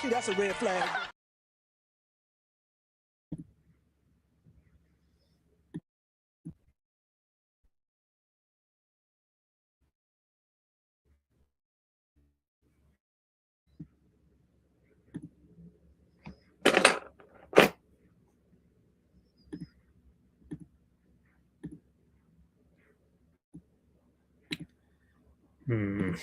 See, that's a red flag. Hmm.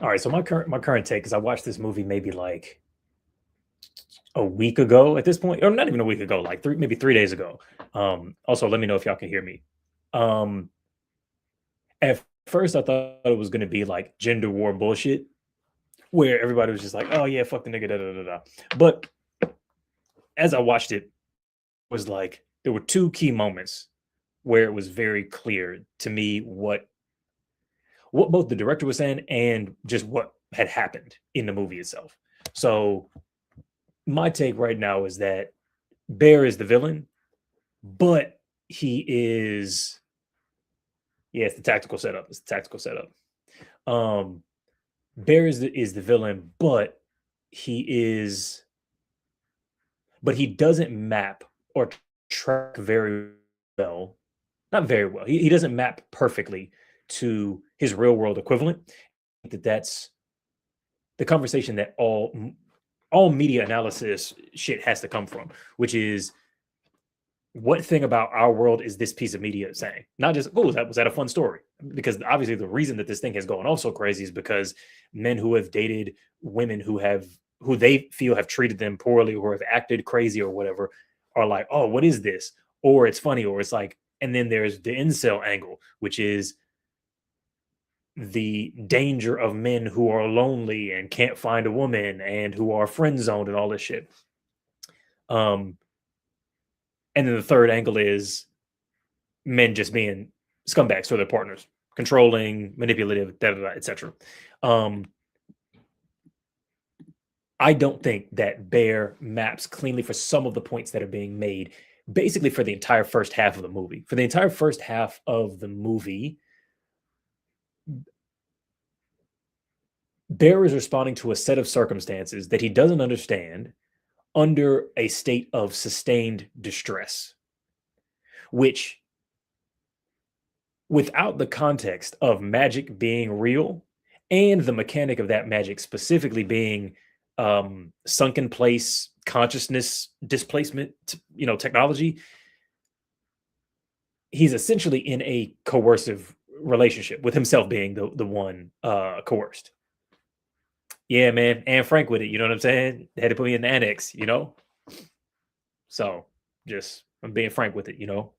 All right, so my current take is I watched this movie maybe like a week ago at this point, or not even a week ago, like maybe 3 days ago. Also, let me know if y'all can hear me. Um, at first, I thought it was going to be like gender war bullshit, where everybody was just like, "Oh yeah, fuck the nigga," da da da da. But as I watched it, was like there were two key moments where it was very clear to me what both the director was saying and just what had happened in the movie itself. So my take right now is that Bear is the villain, but he is yeah, it's the tactical setup. It's the tactical setup. Um Bear is the villain, he is but he doesn't map or track very well. Not very well. He doesn't map perfectly to his real world equivalent. I think that's the conversation that all media analysis shit has to come from, which is what thing about our world is this piece of media saying? Not just, oh, was that a fun story? Because obviously the reason that this thing has gone off so crazy is because men who have dated women who they feel have treated them poorly or have acted crazy or whatever are like, oh, what is this? Or it's funny, or it's like, and then there's the incel angle, which is the danger of men who are lonely and can't find a woman and who are friend zoned and all this shit. Um, and then the third angle is men just being scumbags for their partners, controlling, manipulative, da da da, etc. Um, I don't think that Bear maps cleanly for some of the points that are being made, basically for the entire first half of the movie. For the entire first half of the movie, Bear is responding to a set of circumstances that he doesn't understand under a state of sustained distress, which, without the context of magic being real and the mechanic of that magic specifically being sunken place consciousness displacement, technology, he's essentially in a coercive relationship with himself being the one coerced. Yeah, man. And Frank with it. You know what I'm saying? They had to put me in the annex, you know? So just I'm being frank with it, you know.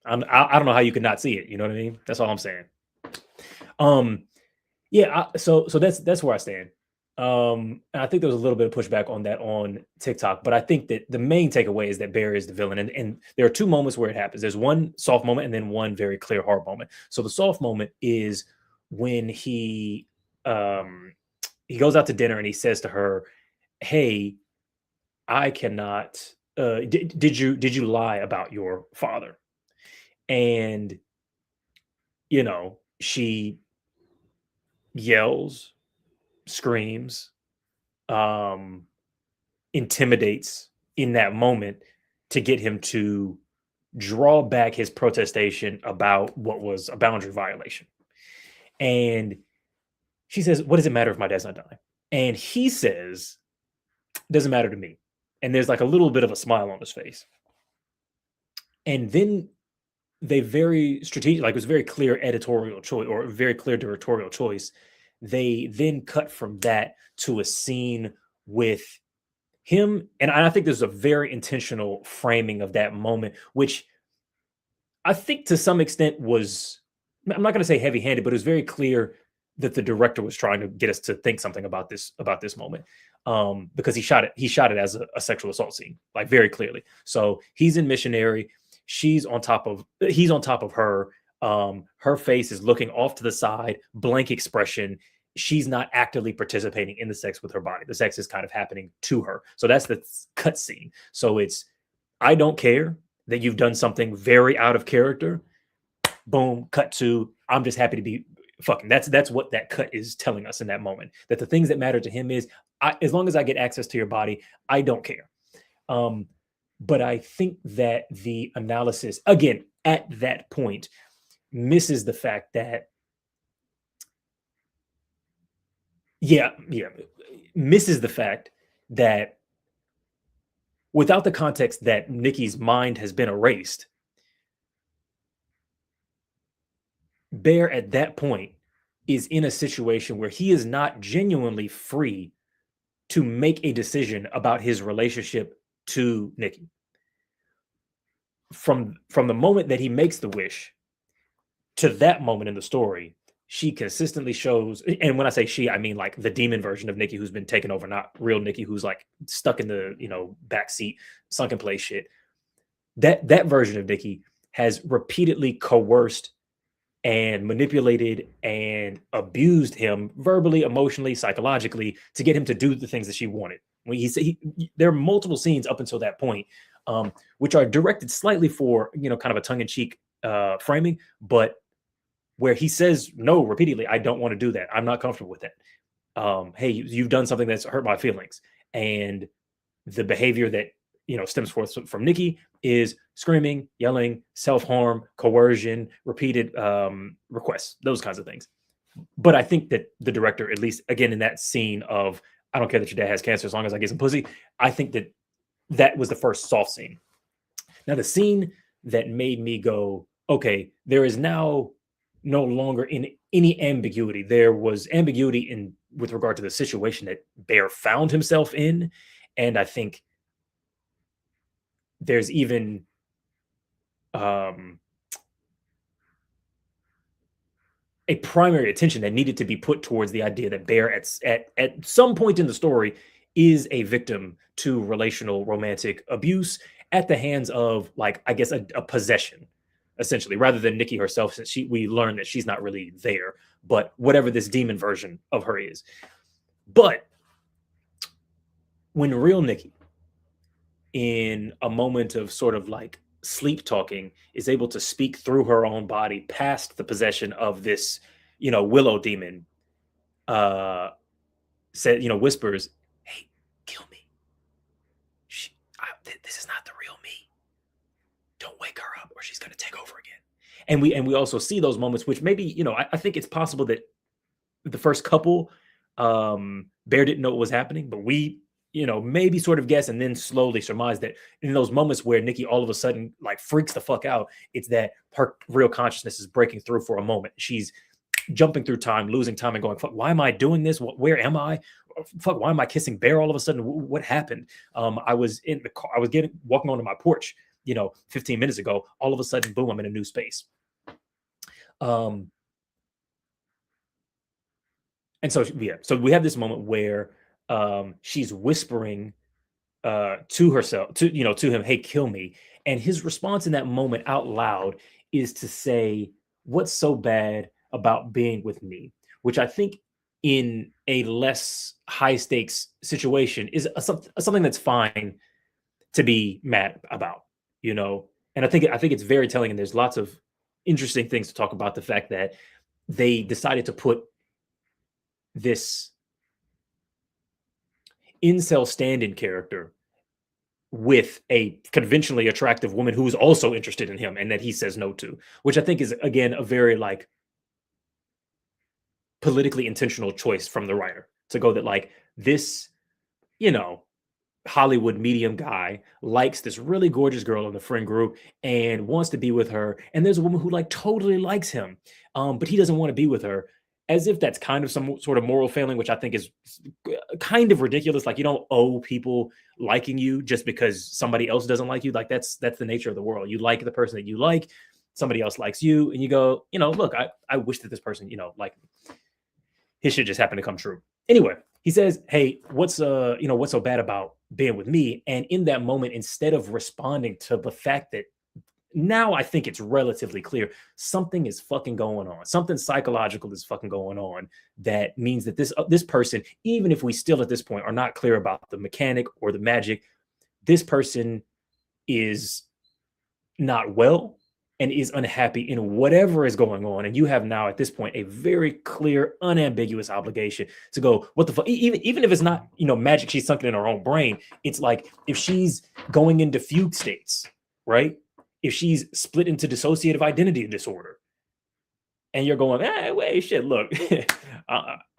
I don't know how you could not see it. You know what I mean? That's all I'm saying. Um, yeah. So that's where I stand. And I think there was a little bit of pushback on that on TikTok, but I think that the main takeaway is that Bear is the villain, and there are two moments where it happens. There's one soft moment and then one very clear hard moment. So the soft moment is when he goes out to dinner and he says to her, "Hey, I cannot. Did you lie about your father?" And she yells, screams, um, intimidates in that moment to get him to draw back his protestation about what was a boundary violation. And she says, "What does it matter if my dad's not dying?" And he says, "Doesn't matter to me." And there's like a little bit of a smile on his face. And then they very strategic, like it was a very clear editorial choice or a very clear directorial choice. They then cut from that to a scene with him. And I think there's a very intentional framing of that moment, which I think to some extent was, I'm not going to say heavy handed, but it was very clear that the director was trying to get us to think something about this moment. Because he shot it as a sexual assault scene, like very clearly. So he's in missionary, he's on top of her. Her face is looking off to the side, blank expression. She's not actively participating in the sex with her body. The sex is kind of happening to her. So that's the cut scene. So it's, I don't care that you've done something very out of character. Boom, cut to, I'm just happy to be fucking. That's what that cut is telling us in that moment. That the things that matter to him is, as long as I get access to your body, I don't care. But I think that the analysis, again, at that point, misses the fact that, yeah, misses the fact that without the context that Nikki's mind has been erased, Bear at that point is in a situation where he is not genuinely free to make a decision about his relationship to Nikki. From the moment that he makes the wish to that moment in the story, she consistently shows, and when I say she, I mean like the demon version of Nikki who's been taken over, not real Nikki who's like stuck in the back seat, sunken place shit. That version of Nikki has repeatedly coerced and manipulated and abused him verbally, emotionally, psychologically to get him to do the things that she wanted. When there are multiple scenes up until that point, which are directed slightly for kind of a tongue-in-cheek framing, but where he says no repeatedly. I don't want to do that. I'm not comfortable with that. Hey, you've done something that's hurt my feelings, and the behavior that stems forth from Nikki is screaming, yelling, self-harm, coercion, repeated requests, those kinds of things. But I think that the director, at least again in that scene of, I don't care that your dad has cancer as long as I get some pussy, I think that was the first soft scene. Now the scene that made me go, okay, there is now no longer in any ambiguity. There was ambiguity with regard to the situation that Bear found himself in, and I think there's even a primary attention that needed to be put towards the idea that Bear at some point in the story is a victim to relational romantic abuse at the hands of, like, I guess a possession, essentially, rather than Nikki herself, since we learn that she's not really there, but whatever this demon version of her is. But when real Nikki, in a moment of sort of like sleep talking, is able to speak through her own body past the possession of this, willow demon, whispers, "Hey, kill me. This is not the real me. Don't wake her up or she's going to take over again." And we also see those moments, which maybe, I think it's possible that the first couple, Bear didn't know what was happening, but we, maybe sort of guess and then slowly surmise that in those moments where Nikki all of a sudden like freaks the fuck out, it's that her real consciousness is breaking through for a moment. She's jumping through time, losing time, and going, "Fuck, why am I doing this? Where am I? Fuck, why am I kissing Bear all of a sudden? What happened? I was in the car. I was walking onto my porch, 15 minutes ago. All of a sudden, boom, I'm in a new space." Um, and so yeah, so we have this moment where she's whispering to herself, to him, "Hey, kill me." And his response in that moment out loud is to say, "What's so bad about being with me?" Which I think in a less high stakes situation is something that's fine to be mad about, you know. And I think it's very telling. And there's lots of interesting things to talk about the fact that they decided to put this incel stand-in character with a conventionally attractive woman who's also interested in him and that he says no to, which I think is again a very like politically intentional choice from the writer to go that like this, you know, Hollywood medium guy likes this really gorgeous girl in the friend group and wants to be with her. And there's a woman who like totally likes him, but he doesn't want to be with her. As if that's kind of some sort of moral failing, which I think is kind of ridiculous. Like you don't owe people liking you just because somebody else doesn't like you. Like that's the nature of the world. You like the person that you like, somebody else likes you, and you go, look, I wish that this person, like his shit just happened to come true. Anyway, he says, "Hey, what's so bad about being with me?" And in that moment, instead of responding to the fact that now I think it's relatively clear something is fucking going on. Something psychological is fucking going on that means that this person, even if we still at this point are not clear about the mechanic or the magic, this person is not well and is unhappy in whatever is going on. And you have now at this point a very clear, unambiguous obligation to go, what the fuck? Even if it's not, magic she's sunken in her own brain, it's like if she's going into fugue states, right? If she's split into dissociative identity disorder, and you're going, wait, shit, look,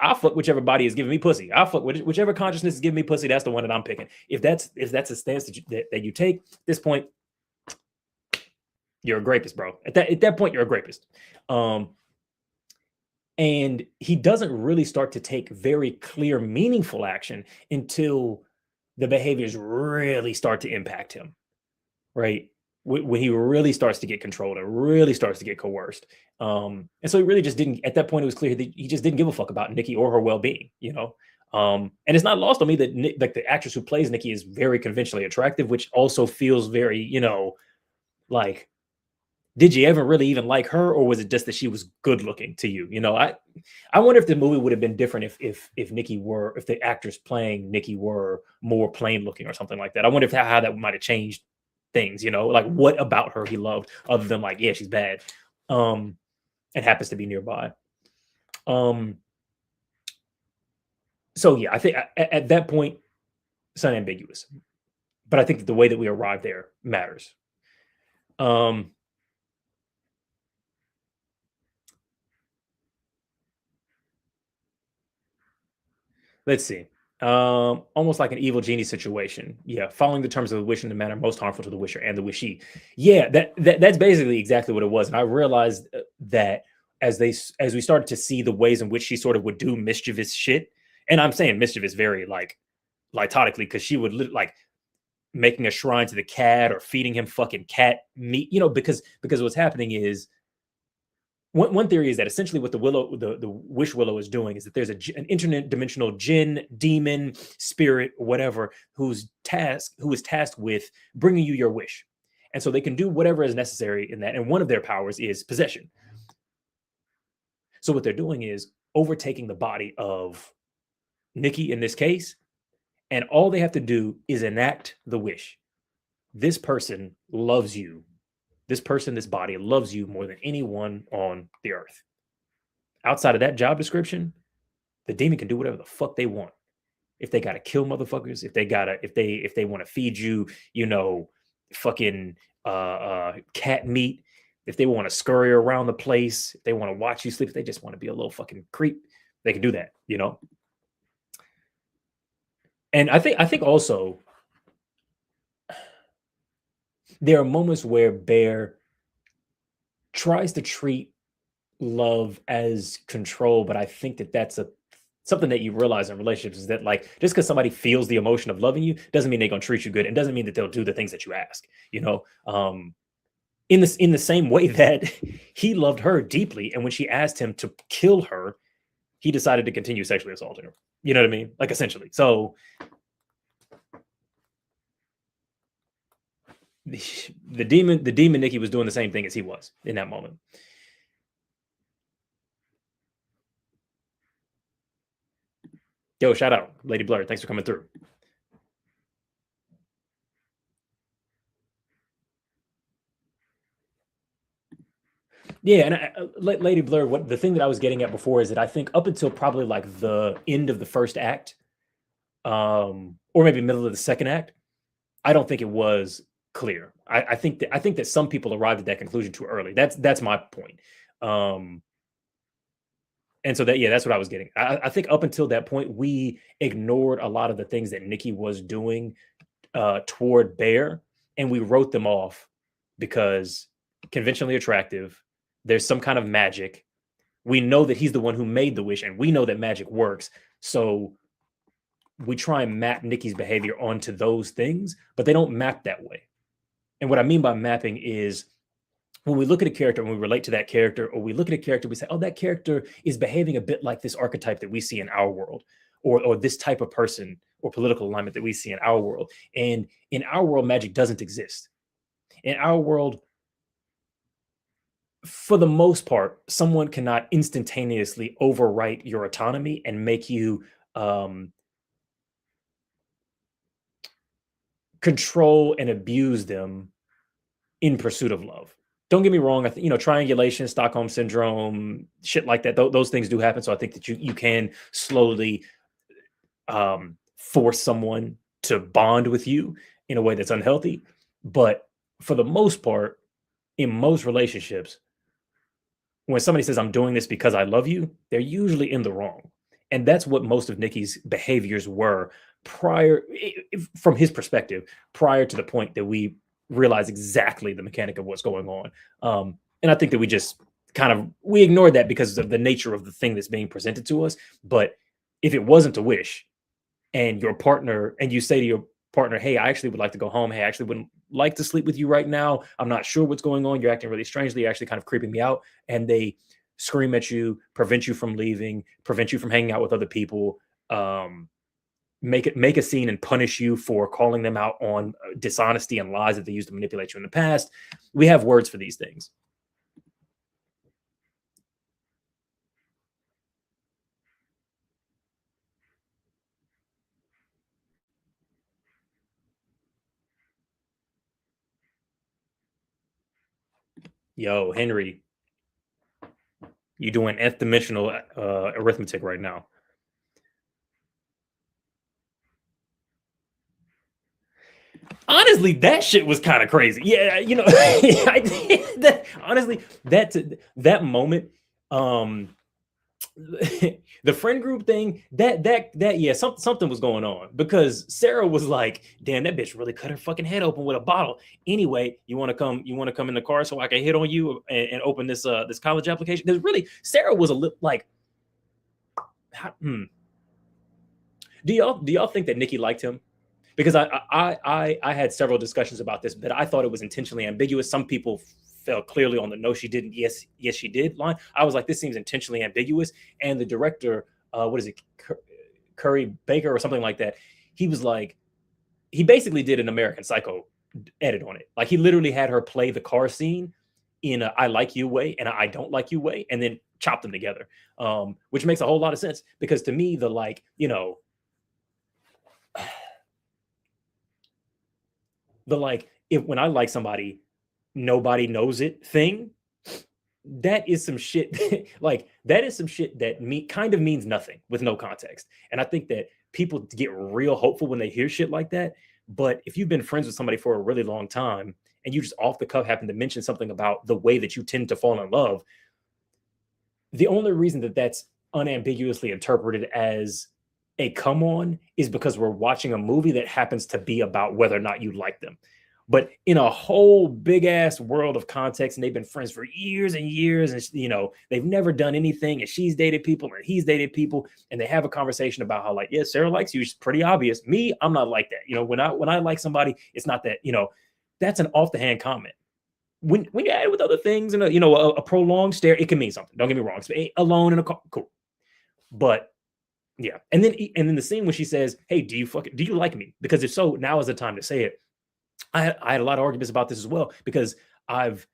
I'll fuck whichever body is giving me pussy. I'll fuck whichever consciousness is giving me pussy. That's the one that I'm picking. If that's a stance that you take at this point, you're a rapist, bro. At that point, you're a rapist. And he doesn't really start to take very clear, meaningful action until the behaviors really start to impact him, right? When he really starts to get controlled and really starts to get coerced. And so he really just didn't, at that point, it was clear that he just didn't give a fuck about Nikki or her well-being, and it's not lost on me that like the actress who plays Nikki is very conventionally attractive, which also feels very, like, did you ever really even like her, or was it just that she was good looking to you? I wonder if the movie would have been different if the actress playing Nikki were more plain looking or something like that. I wonder how that might have changed things, like what about her he loved other than like, yeah, she's bad. It happens to be nearby. So yeah, I think at that point, it's unambiguous. But I think that the way that we arrive there matters. Let's see. Almost like an evil genie situation. Yeah, following the terms of the wish in the manner most harmful to the wisher and the wishee. Yeah, that's basically exactly what it was. And I realized that as we started to see the ways in which she sort of would do mischievous shit, and I'm saying mischievous very like litotically, because she would like making a shrine to the cat or feeding him fucking cat meat, because what's happening is one theory is that essentially what the wish willow is doing is that there's an interdimensional jinn, demon, spirit, whatever, who is tasked with bringing you your wish, and so they can do whatever is necessary in that. And one of their powers is possession. So what they're doing is overtaking the body of Nikki in this case, and all they have to do is enact the wish. This person loves you. This person, this body loves you more than anyone on the earth. Outside of that job description, the demon can do whatever the fuck they want. If they gotta kill motherfuckers, if they want to feed you, fucking cat meat, if they want to scurry around the place, if they want to watch you sleep, if they just want to be a little fucking creep, they can do that, And I think also there are moments where Bear tries to treat love as control, but I think that that's a something that you realize in relationships is that like just because somebody feels the emotion of loving you doesn't mean they're gonna treat you good and doesn't mean that they'll do the things that you ask, you know. In the same way that he loved her deeply, and when she asked him to kill her, he decided to continue sexually assaulting her. You know what I mean? Like essentially. So the demon Nikki was doing the same thing as he was in that moment. Yo, shout out, Lady Blur. Thanks for coming through. Yeah, and Lady Blur, what the thing that I was getting at before is that I think up until probably like the end of the first act, or maybe middle of the second act, I don't think it was clear. I think that some people arrived at that conclusion too early. That's my point. Um, and so that yeah, that's what I was getting. I think up until that point, we ignored a lot of the things that Nikki was doing toward Bear, and we wrote them off because conventionally attractive. There's some kind of magic. We know that he's the one who made the wish, and we know that magic works. So we try and map Nikki's behavior onto those things, but they don't map that way. And what I mean by mapping is when we look at a character and we relate to that character, or we look at a character, we say, oh, that character is behaving a bit like this archetype that we see in our world, or this type of person or political alignment that we see in our world. And in our world, magic doesn't exist. In our world, for the most part, someone cannot instantaneously overwrite your autonomy and make you control and abuse them in pursuit of love. Don't get me wrong. I think, you know, triangulation, Stockholm syndrome, shit like that. Those things do happen. So I think that you can slowly force someone to bond with you in a way that's unhealthy. But for the most part, in most relationships, when somebody says, I'm doing this because I love you, they're usually in the wrong. And that's what most of Nikki's behaviors were prior, from his perspective, prior to the point that we realize exactly the mechanic of what's going on. And I think that we just kind of, we ignored that because of the nature of the thing that's being presented to us. But if it wasn't a wish and your partner, and you say to your partner, hey, I actually would like to go home. Hey, I actually wouldn't like to sleep with you right now. I'm not sure what's going on. You're acting really strangely. You're actually kind of creeping me out. And they scream at you, prevent you from leaving, prevent you from hanging out with other people, make a scene and punish you for calling them out on dishonesty and lies that they used to manipulate you in the past. We have words for these things. Yo, Henry, you doing nth dimensional arithmetic right now. Honestly, that shit was kind of crazy. Yeah, you know, honestly, that moment, um, the friend group thing, that yeah, something was going on because Sarah was like, "Damn, that bitch really cut her fucking head open with a bottle." Anyway, you want to come? You want to come in the car so I can hit on you and open this college application? Because really, Sarah was a little like, do y'all think that Nikki liked him? Because I had several discussions about this, but I thought it was intentionally ambiguous. Some people fell clearly on the no, she didn't. Yes, she did line. I was like, this seems intentionally ambiguous. And the director, what is it, Curry Baker or something like that? He was like, he basically did an American Psycho edit on it. Like he literally had her play the car scene in a I like you way and a I don't like you way, and then chop them together, which makes a whole lot of sense because to me, the like, you know, the like if when I like somebody, nobody knows it thing, that is some shit like that is some shit that kind of means nothing with no context. And I think that people get real hopeful when they hear shit like that. But if you've been friends with somebody for a really long time and you just off the cuff happen to mention something about the way that you tend to fall in love, the only reason that that's unambiguously interpreted as a come on is because we're watching a movie that happens to be about whether or not you like them. But in a whole big ass world of context, and they've been friends for years and years, and they've never done anything, and she's dated people and he's dated people, and they have a conversation about how like, yeah, Sarah likes you. It's pretty obvious. Me, I'm not like that. When I like somebody, it's not that, that's an off the hand comment. When you add it with other things and a prolonged stare, it can mean something. Don't get me wrong. So, alone in a car, cool. But yeah, and then the scene when she says, "Hey, do you like me?" Because if so, now is the time to say it. I had a lot of arguments about this as well because I've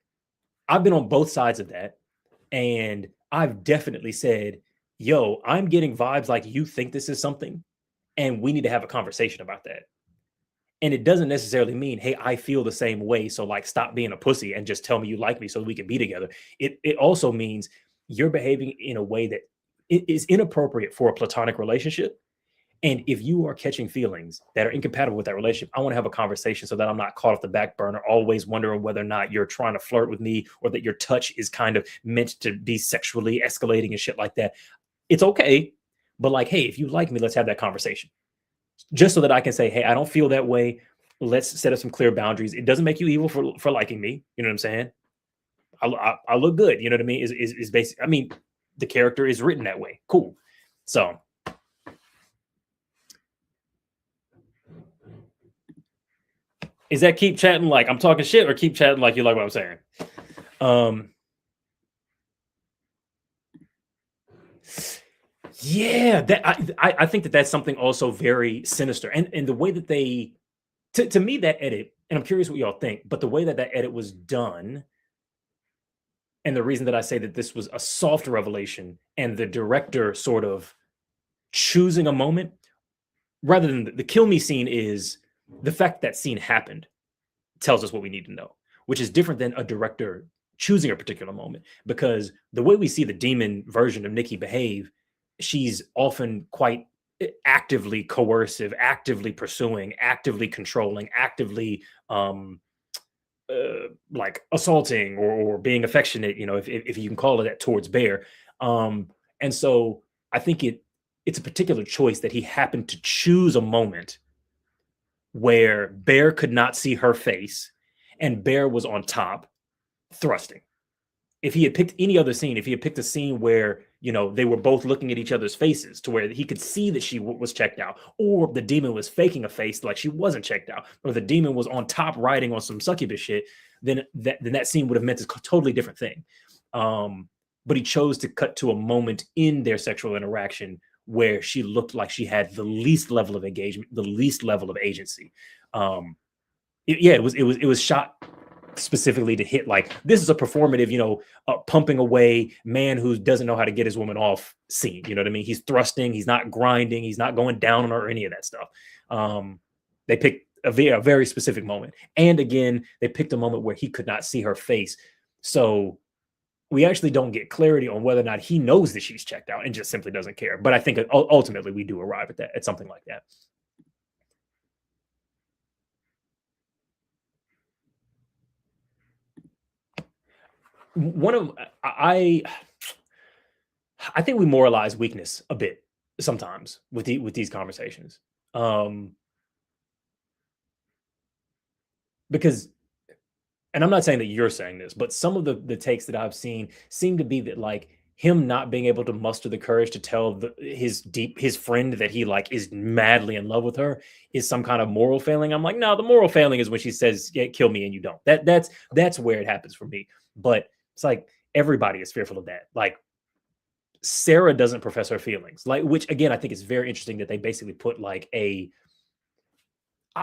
I've been on both sides of that, and I've definitely said, "Yo, I'm getting vibes like you think this is something, and we need to have a conversation about that." And it doesn't necessarily mean, "Hey, I feel the same way, so like stop being a pussy and just tell me you like me so we can be together." It also means you're behaving in a way that it is inappropriate for a platonic relationship. And if you are catching feelings that are incompatible with that relationship, I want to have a conversation so that I'm not caught off the back burner, always wondering whether or not you're trying to flirt with me or that your touch is kind of meant to be sexually escalating and shit like that. It's okay. But like, hey, if you like me, let's have that conversation. Just so that I can say, hey, I don't feel that way. Let's set up some clear boundaries. It doesn't make you evil for liking me. You know what I'm saying? I look good. You know what I mean? Is basic. I mean, the character is written that way. Cool. So is that keep chatting like I'm talking shit or keep chatting like you like what I'm saying? Um, yeah, that I think that that's something also very sinister, and the way that they to me that edit, and I'm curious what y'all think, but the way that that edit was done, and the reason that I say that this was a soft revelation, and the director sort of choosing a moment rather than the kill me scene is the fact that scene happened tells us what we need to know, which is different than a director choosing a particular moment. Because the way we see the demon version of Nikki behave, she's often quite actively coercive, actively pursuing, actively controlling, actively like assaulting or being affectionate, if you can call it that towards Bear. And so I think it's a particular choice that he happened to choose a moment where Bear could not see her face and Bear was on top thrusting. If he had picked any other scene, if he had picked a scene where, they were both looking at each other's faces to where he could see that she was checked out, or the demon was faking a face like she wasn't checked out, or the demon was on top riding on some succubus shit, then that scene would have meant a totally different thing. But he chose to cut to a moment in their sexual interaction where she looked like she had the least level of engagement, the least level of agency. Yeah, it was shot specifically to hit like this is a performative, pumping away man who doesn't know how to get his woman off scene. You know what I mean? He's thrusting, he's not grinding, he's not going down on her or any of that stuff. They picked a very specific moment, and again, they picked a moment where he could not see her face, so we actually don't get clarity on whether or not he knows that she's checked out and just simply doesn't care. But I think ultimately we do arrive at something like that. One of I think we moralize weakness a bit sometimes with these conversations. Um, because and I'm not saying that you're saying this, but some of the takes that I've seen seem to be that like him not being able to muster the courage to tell his friend that he like is madly in love with her is some kind of moral failing. I'm like, no, the moral failing is when she says, yeah, kill me and you don't. That's where it happens for me. But it's like everybody is fearful of that. Like Sarah doesn't profess her feelings, like which again I think is very interesting that they basically put like I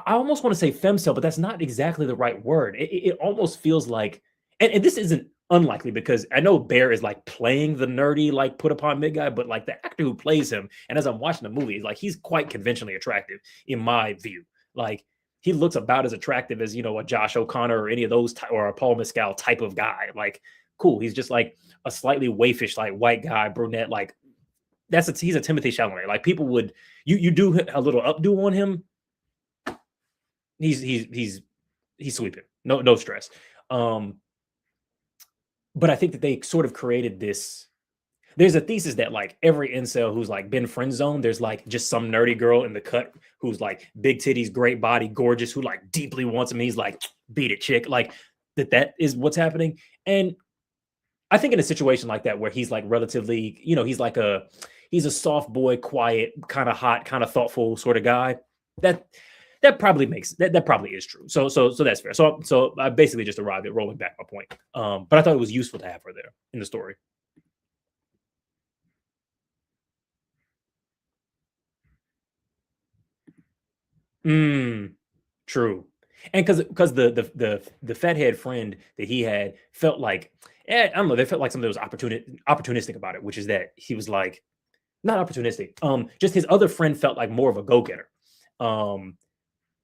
almost want to say femcel, but that's not exactly the right word. It almost feels like, and this isn't unlikely because I know Bear is like playing the nerdy, like put upon mid guy, but like the actor who plays him, and as I'm watching the movie, like he's quite conventionally attractive in my view. Like he looks about as attractive as a Josh O'Connor or any of those or a Paul Mescal type of guy. Like cool, he's just like a slightly waifish like white guy, brunette. Like he's a Timothy Chalamet. Like people would you do a little updo on him, he's sweeping. No stress. But I think that they sort of created this. there's a thesis that like every incel who's like been friend zoned, there's like just some nerdy girl in the cut who's like big titties, great body, gorgeous, who like deeply wants him. He's like, beat it, chick. Like that is what's happening. And I think in a situation like that where he's like relatively, he's a soft boy, quiet, kind of hot, kind of thoughtful sort of guy. That that probably makes that probably is true. So that's fair. So I basically just arrived at rolling back my point. But I thought it was useful to have her there in the story. Mm, true. And because the fathead friend that he had felt like, I don't know, they felt like something that was opportunistic about it, which is that he was like not opportunistic. Just his other friend felt like more of a go getter. Um,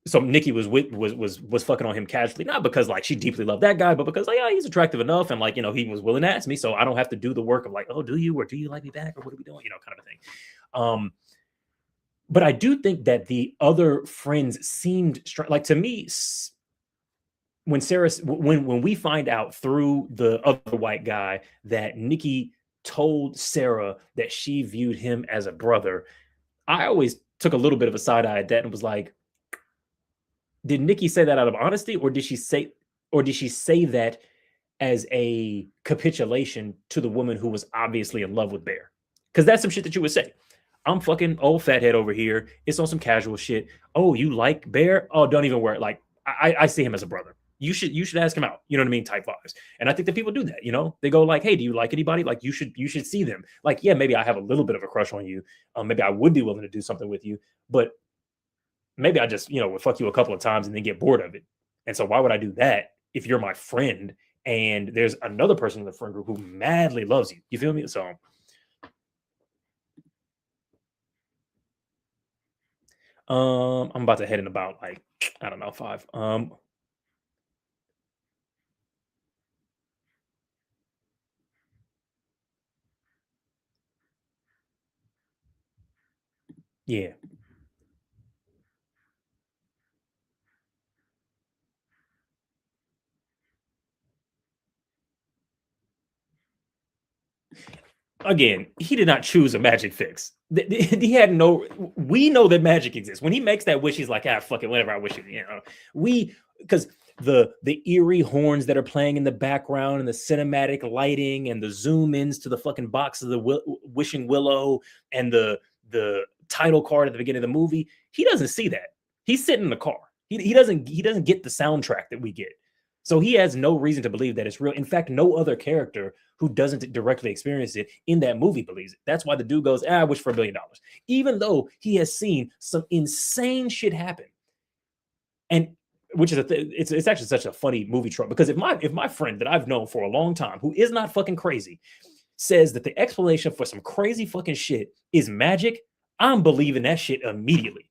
so Nikki was fucking on him casually, not because like she deeply loved that guy, but because like, yeah, he's attractive enough, and like he was willing to ask me, so I don't have to do the work of like, oh, do you or do you like me back or what are we doing, kind of a thing. Um, but I do think that the other friends seemed like to me when when we find out through the other white guy that Nikki told Sarah that she viewed him as a brother, I always took a little bit of a side eye at that and was like, did Nikki say that out of honesty, or did she say that as a capitulation to the woman who was obviously in love with Bear? Because that's some shit that you would say. I'm fucking old fathead over here. It's on some casual shit. Oh, you like Bear? Oh, don't even worry. Like I see him as a brother. You should ask him out. You know what I mean? Type vibes. And I think that people do that. They go like, hey, do you like anybody? Like you should see them. Like, yeah, maybe I have a little bit of a crush on you. Maybe I would be willing to do something with you, but maybe I just, would fuck you a couple of times and then get bored of it. And so why would I do that if you're my friend and there's another person in the friend group who madly loves you? You feel me? So I'm about to head in about like, I don't know, 5. Yeah. Again, he did not choose a magic fix. He had no. We know that magic exists. When he makes that wish, he's like, fuck it, whatever I wish it. We because the eerie horns that are playing in the background and the cinematic lighting and the zoom ins to the fucking box of the wishing willow and the title card at the beginning of the movie. He doesn't see that. He's sitting in the car. He doesn't get the soundtrack that we get. So he has no reason to believe that it's real. In fact, no other character who doesn't directly experience it in that movie believes it. That's why the dude goes, I wish for $1 billion, even though he has seen some insane shit happen. And which is it's actually such a funny movie trope because if my friend that I've known for a long time who is not fucking crazy says that the explanation for some crazy fucking shit is magic, I'm believing that shit immediately.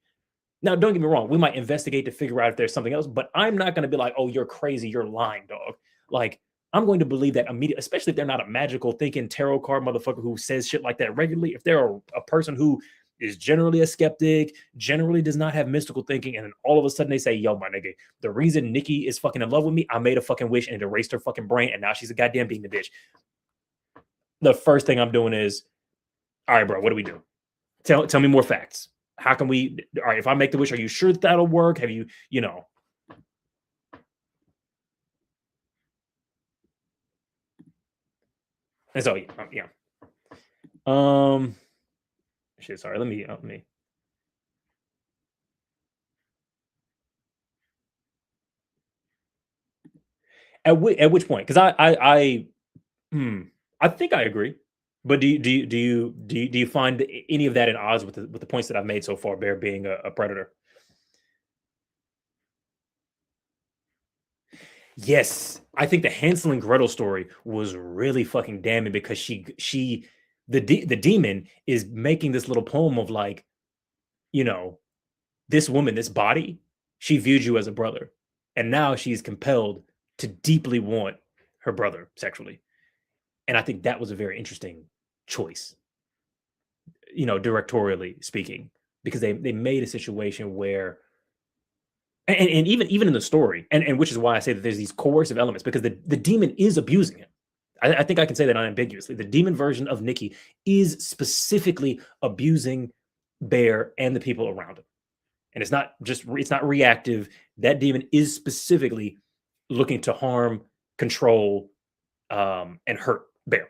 Now, don't get me wrong, we might investigate to figure out if there's something else, but I'm not going to be like, oh, you're crazy, you're lying, dog. Like, I'm going to believe that immediately, especially if they're not a magical thinking tarot card motherfucker who says shit like that regularly. If they're a person who is generally a skeptic, generally does not have mystical thinking, and then all of a sudden they say, yo, my nigga, the reason Nikki is fucking in love with me, I made a fucking wish and it erased her fucking brain, and now she's a goddamn being the bitch. The first thing I'm doing is, all right, bro, what do we do? Tell me more facts. How can we, all right, if I make the wish, are you sure that'll work? Have you. And so, yeah. Shit, sorry, let me. At which point? Because hmm, I think I agree. But do you find any of that in odds with the points that I've made so far? Bear being a predator. Yes, I think the Hansel and Gretel story was really fucking damning because the demon is making this little poem of like, you know, this woman, this body, she viewed you as a brother, and now she's compelled to deeply want her brother sexually. And I think that was a very interesting choice, directorially speaking, because they made a situation where and even in the story, and which is why I say that there's these coercive elements because the demon is abusing him. I think I can say that unambiguously. The demon version of Nikki is specifically abusing Bear and the people around him. And it's not reactive. That demon is specifically looking to harm, control, and hurt Bear.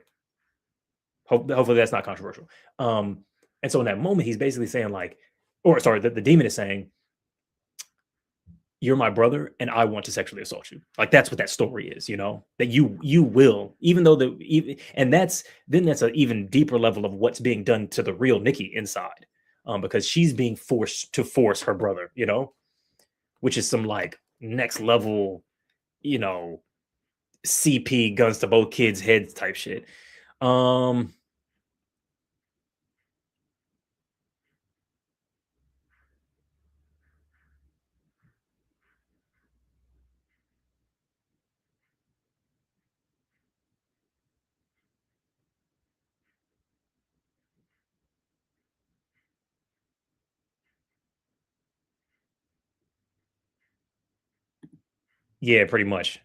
Hopefully that's not controversial. And so in that moment, he's basically saying like, or sorry, the demon is saying, you're my brother and I want to sexually assault you. Like that's what that story is, that you will, even though and that's an even deeper level of what's being done to the real Nikki inside. Because she's being forced to force her brother, which is some like next level, CP guns to both kids' heads type shit. Yeah, pretty much.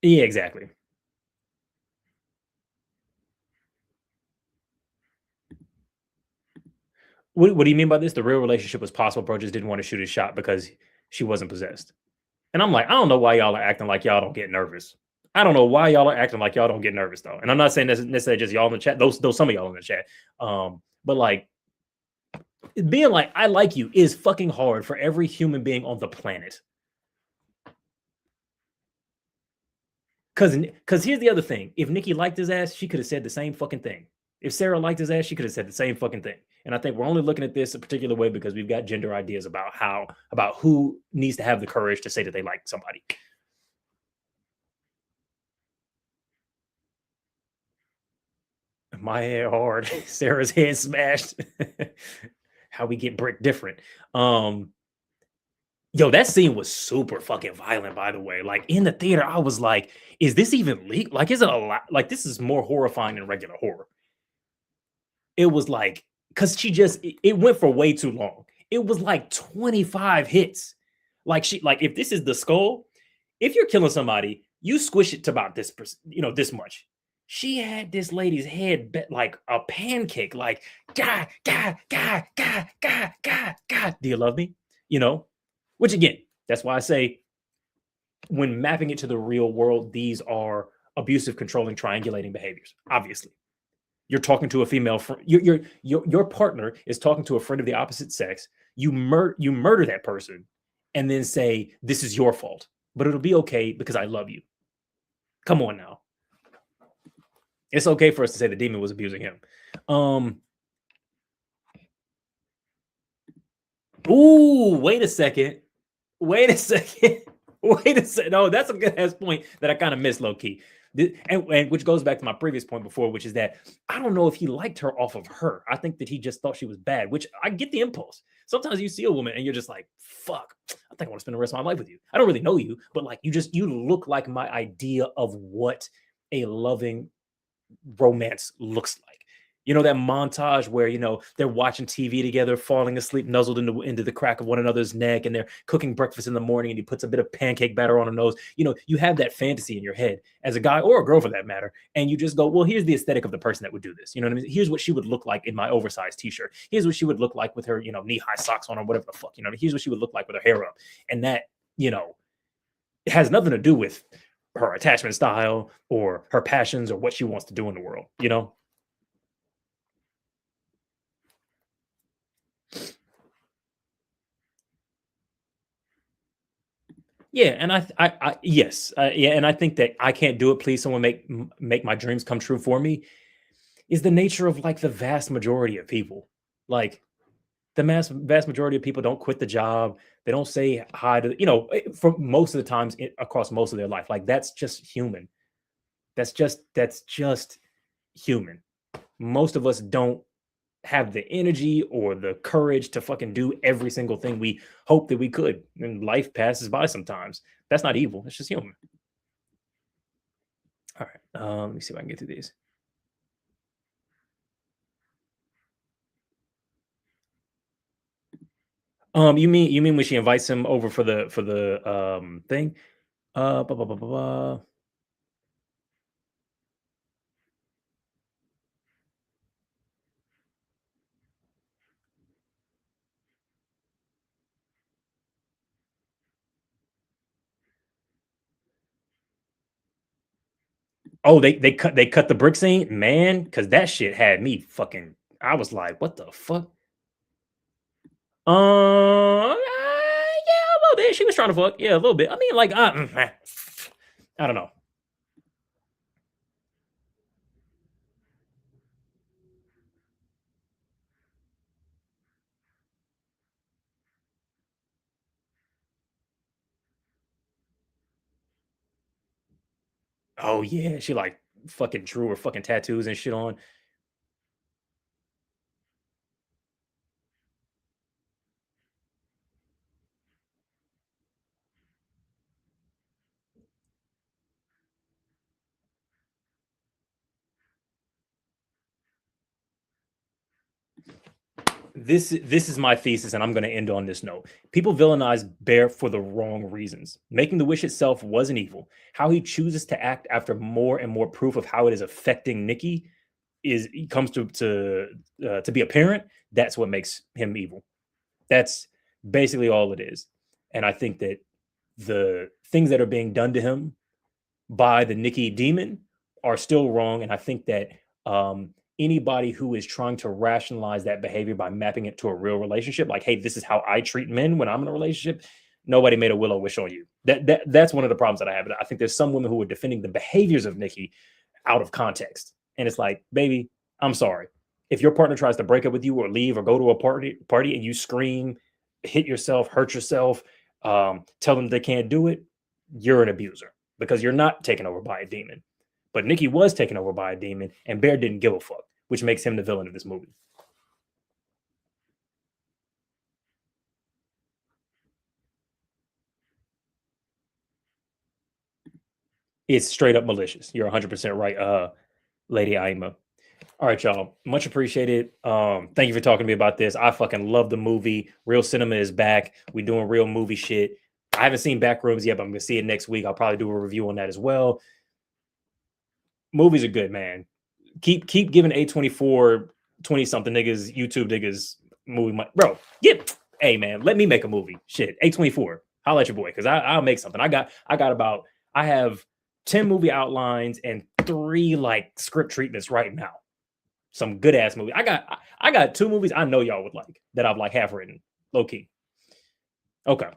Yeah, exactly. What do you mean by this? The real relationship was possible. Bro just didn't want to shoot his shot because she wasn't possessed. And I'm like, I don't know why y'all are acting like y'all don't get nervous. I don't know why y'all are acting like y'all don't get nervous though. And I'm not saying necessarily just y'all in the chat. Those some of y'all in the chat. But like being like I like you is fucking hard for every human being on the planet. Cause here's the other thing. If Nikki liked his ass, she could have said the same fucking thing. If Sarah liked his ass, she could have said the same fucking thing. And I think we're only looking at this a particular way because we've got gender ideas about who needs to have the courage to say that they like somebody. My head hard, Sarah's head smashed. How we get brick different. Yo, that scene was super fucking violent, by the way. Like in the theater, I was like, is this even legal? Like, is it a lot? Like, this is more horrifying than regular horror. It was like, because it went for way too long. It was like 25 hits. Like, if this is the skull, if you're killing somebody, you squish it to about this, this much. She had this lady's head like a pancake, like, God, God, God, God, God, God, God. Do you love me? Which again, that's why I say when mapping it to the real world, these are abusive, controlling, triangulating behaviors. Obviously, you're talking to a female. Your partner is talking to a friend of the opposite sex. You murder that person, and then say this is your fault, but it'll be okay because I love you. Come on now. It's okay for us to say the demon was abusing him. Ooh, wait a second. Wait a second. Wait a second. No, that's a good ass point that I kind of missed low key. And which goes back to my previous point before, which is that I don't know if he liked her off of her. I think that he just thought she was bad, which I get the impulse. Sometimes you see a woman and you're just like, fuck, I think I want to spend the rest of my life with you. I don't really know you, but like you look like my idea of what a loving romance looks like. That montage where they're watching TV together, falling asleep, nuzzled into the crack of one another's neck, and they're cooking breakfast in the morning, and he puts a bit of pancake batter on her nose. You have that fantasy in your head as a guy or a girl for that matter, and you just go, well, here's the aesthetic of the person that would do this. You know what I mean? Here's what she would look like in my oversized t-shirt. Here's what she would look like with her, knee-high socks on or whatever the fuck. Here's what she would look like with her hair up, and that, it has nothing to do with her attachment style or her passions or what she wants to do in the world. Yeah, and yes, yeah, and I think that I can't do it. Please, someone make my dreams come true for me. Is the nature of like the vast majority of people. Like the vast majority of people don't quit the job. They don't say hi to for most of the times across most of their life. Like that's just human. That's just human. Most of us don't have the energy or the courage to fucking do every single thing we hope that we could. And life passes by sometimes. That's not evil. It's just human. All right. Let me see if I can get through these. You mean when she invites him over for the thing? Blah, blah, blah, blah, blah. Oh, they cut the brick scene, man, because that shit had me fucking. I was like, what the fuck? Yeah, a little bit. She was trying to fuck, yeah, a little bit. I mean, like, I don't know. Oh yeah, she like fucking drew her fucking tattoos and shit on. This is my thesis, and I'm going to end on this note. People villainize Bear for the wrong reasons. Making the wish itself wasn't evil. How he chooses to act after more and more proof of how it is affecting Nikki is comes to be apparent. That's what makes him evil. That's basically all it is. And I think that the things that are being done to him by the Nikki demon are still wrong. And I think that anybody who is trying to rationalize that behavior by mapping it to a real relationship, like, hey, this is how I treat men when I'm in a relationship, nobody made a willow wish on you. That's one of the problems that I have. I think there's some women who are defending the behaviors of Nikki out of context. And it's like, baby, I'm sorry. If your partner tries to break up with you or leave or go to a party and you scream, hit yourself, hurt yourself, tell them they can't do it, you're an abuser because you're not taken over by a demon. But Nikki was taken over by a demon, and Bear didn't give a fuck, which makes him the villain of this movie. It's straight up malicious. You're 100% right, Lady Aima. All right, y'all. Much appreciated. Thank you for talking to me about this. I fucking love the movie. Real cinema is back. We doing real movie shit. I haven't seen Backrooms yet, but I'm gonna see it next week. I'll probably do a review on that as well. Movies are good, man. Keep giving A24 20 something niggas, YouTube niggas movie money. Bro, hey man, let me make a movie. Shit. A24. I'll let your boy, because I'll make something. I have 10 movie outlines and 3 like script treatments right now. Some good ass movie. I got 2 movies I know y'all would like that I've like half written. Low key. Okay.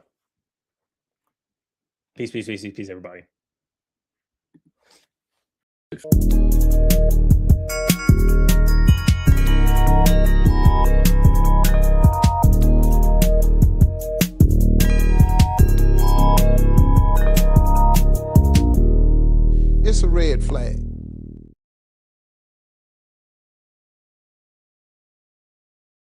Peace, peace, peace, peace, everybody.